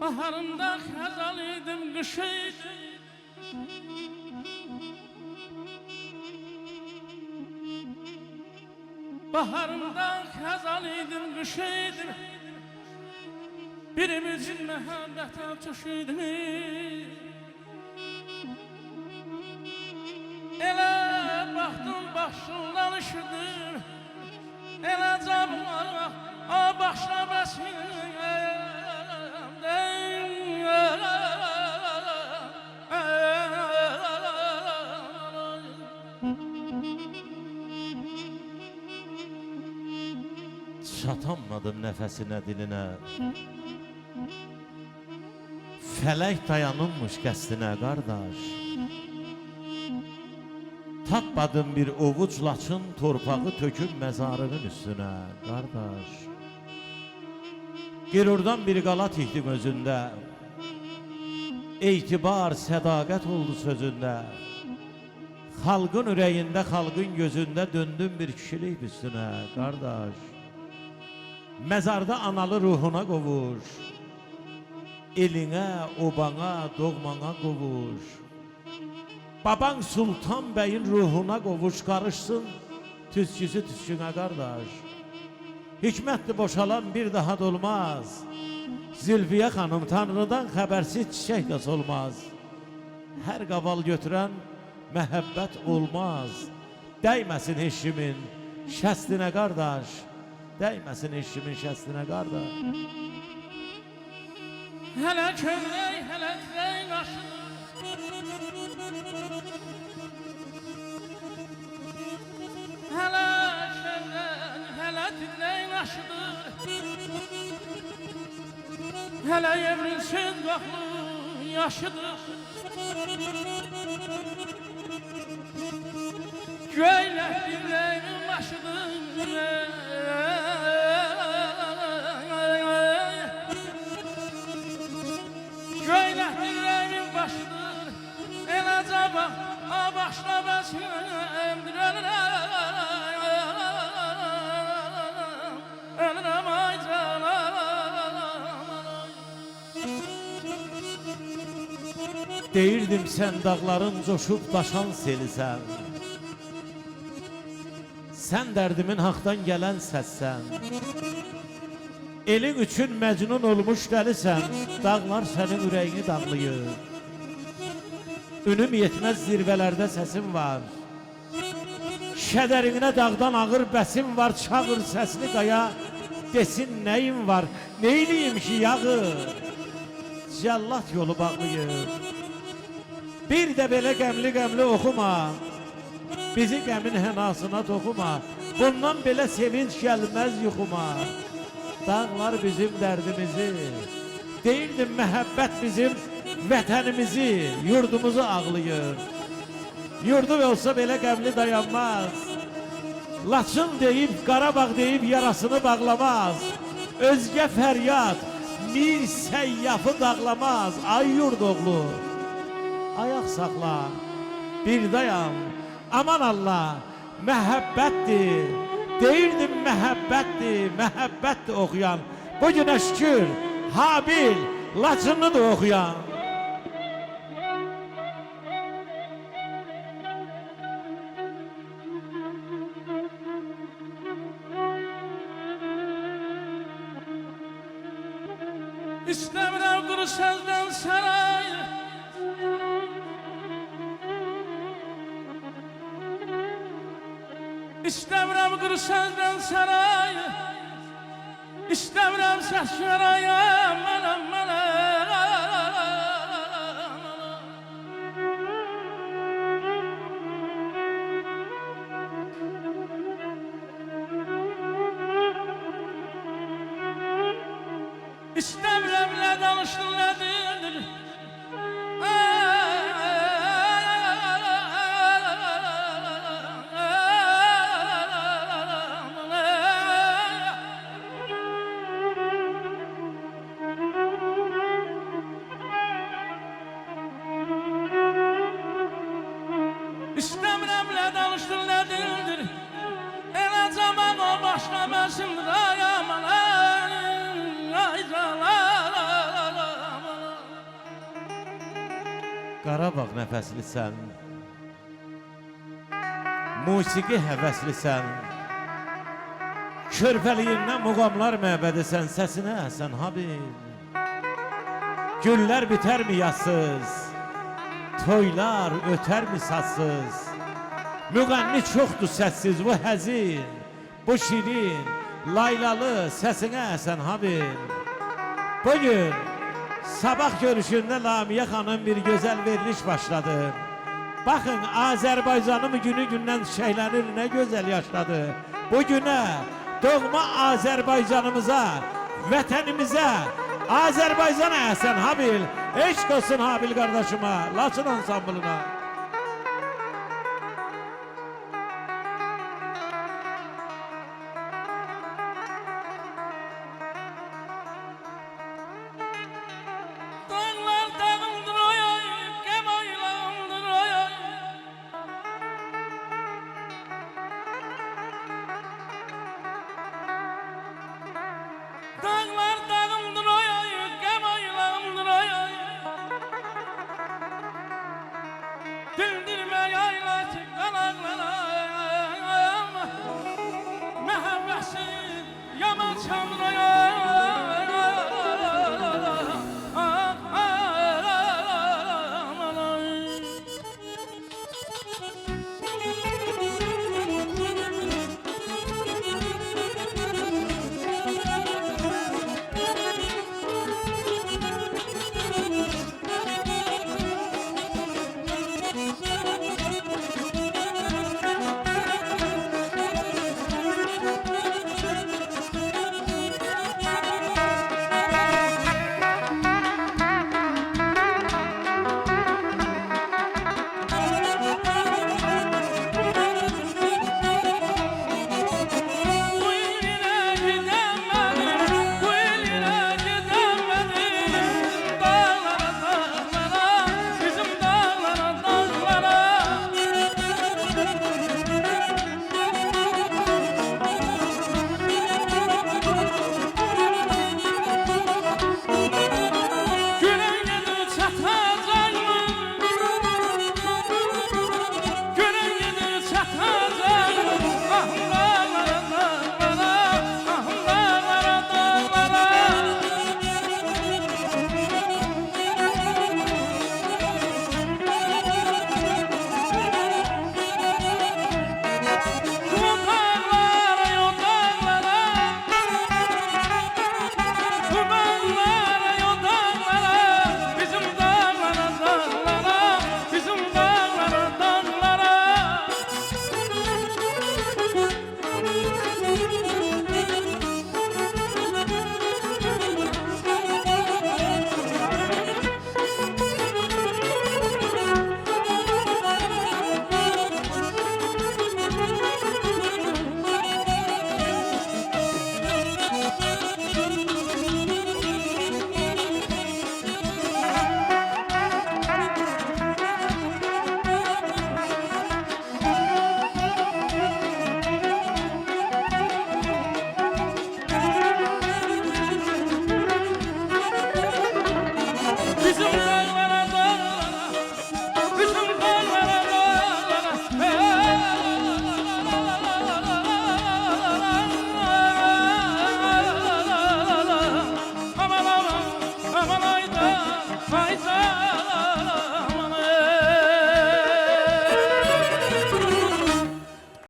Baharında xəzal idim, qış idim. Baharında xəzal idim, qış idim. Birimizin məhəbbətə düşüydüm. Elə baxdım başından üşüdüm. Elə cabıma o başla bəsin. Çatanmadım nəfəsinə, dilinə. Fələk dayanılmış qəsdinə, qardaş. Tapmadım bir ovuc laçın, torpağı töküb məzarının üstünə, qardaş. Qürurdan bir qala tikdim özündə. Etibar, sədaqət oldu sözündə. Xalqın ürəyində, xalqın gözündə döndüm bir kişilik üstünə, qardaş. Məzarda analı ruhuna qovuş. Elinə, obana, doğmana qovuş. Baban Sultan bəyin ruhuna qovuş, qarışsın tüsküsü tüskünə, qardaş. Hikmətli boşalan bir daha dolmaz. Zülfiyə xanım Tanrıdan xəbərsiz çiçək də solmaz. Hər qaval götürən məhəbbət olmaz. Dəyməsin eşimin şəstinə, qardaş. Dəyməsin eşimin şəstinə, qardaş. Hələ kövrək, hələ dirək qaşıdır. Hələ kövrək, hələ dirək qaşıdır. Hələ evrilsiz qoxlu yaşıdır. Göylək dirəyin başıdır. Göylək dirəyin başıdır. Elə cabaq, o başla bəsin ölürəm ay canım. Deyirdim sən dağların coşub daşan selisən. Sən dərdimin haqdan gələn səssən. Elin üçün məcnun olmuş dəlisən. Dağlar sənin ürəyini dağlayır. Ünüm yetməz zirvələrdə səsim var. Kədərinə dağdan ağır bəsim var. Çağır səsli qaya, desin nəyim var. Neyliyim ki yağır, cəllat yolu bağlayır. Bir də belə qəmli-qəmli oxuma. Bizi qəmin hənasına toxuma. Bundan belə sevinç gəlməz yuxuma. Dağlar bizim dərdimizi, deyirdim məhəbbət bizim vətənimizi, yurdumuzu ağlayır. Yurdu olsa belə qəmli dayanmaz. Laçın deyib, Qarabağ deyib yarasını bağlamaz. Özgə fəryad mir səyyafı dağlamaz. Ay yurdoğlu, ayaq saxla, bir dayan. Aman Allah, məhəbbətdir. Deyirdim məhəbbətdir, məhəbbətdir oxuyan. Bu günə şükür, Habil, Laçınlı da oxuyan. İstəmirəm quru sözdən saray. İstəmirəm quru sözdən saray. İstəmirəm səs görəyəm mənəm, mənəm. İstəmirəm nə danışdın, nə dildin. İstəmirəm nə danışdın, nə dildin. Elə zaman o başlamasın rayam. Ay canım. Qarabağ nəfəslisən, musiqi həvəslisən, körpəliyindən muğamlar məbədisən, səsinə əsən Habil. Güllər bitərmi yazsız, toylar ötərmi sazsız, müğənni çoxdur səssiz, bu həzin, bu şirin, laylalı səsinə əsən Habil. Bugün sabah görüşündə Lamiyə xanım bir gözəl veriliş başladı. Baxın, Azərbaycanım günü gündən çiçəklənir, nə gözəl yaşladı. Bugünə, doğma Azərbaycanımıza, vətənimizə, Azərbaycana əsən Habil, eşq olsun Habil qardaşıma, Laçın ansamblına. Dağlar dağıldır oy oy, gem aylandır oy oy. Dağlar dağıldır oy oy, gem aylandır oy oy. Dildirme yayla çık kanaklara, mehabbesi yaman çamur oy oy. Bizim